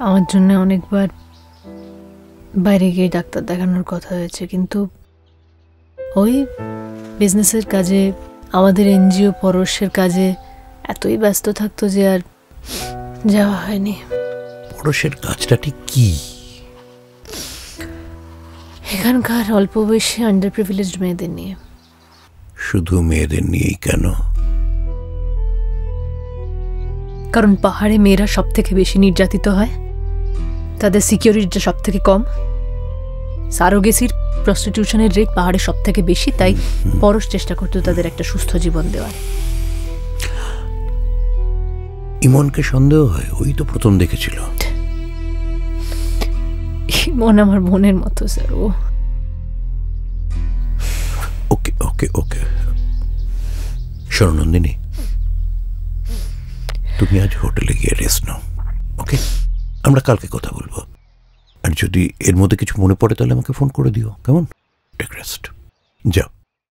আমার জন্য অনেকবার বাইরে গিয়ে ডাক্তার দেখানোর কথা হয়েছে, কিন্তু ওই বিজনেসের কাজে, আমাদের এনজিও পরশের কাজে এতই ব্যস্ত থাকতো যে আর যাওয়া হয়নি। পরশের কাজটা ঠিক কি? এখানকার অল্প বয়সী আন্ডার প্রিভিলেজড মেয়েদের নিয়ে। শুধু মেয়েদের নিয়েই কেন? কারণ পাহাড়ে মেয়েরা সব থেকে বেশি নির্যাতিত হয়, তাদের সিকিউরিটিটা সব থেকে কম, সারোগেসির প্রস্টিটিউশনের রেট পাহাড়ে সব থেকে বেশি, তাই পরশ চেষ্টা করতো তাদের একটা সুস্থ জীবন দেওয়ার। ইমনকে সন্দেহ হয়? ওই তো প্রথম দেখেছিল। ইমন আমার বোনের মতো স্যার। ও ওকে ওকে ওকে শোনো নন্দিনী, তুমি আজ হোটেলে গিয়ে রেস্ট নাও, ওকে? আমরা কালকে কথা বলবো। আর যদি এর মধ্যে কিছু মনে পড়ে তাহলে আমাকে ফোন করে দিও, কেমন? টেক রেস্ট, যাও।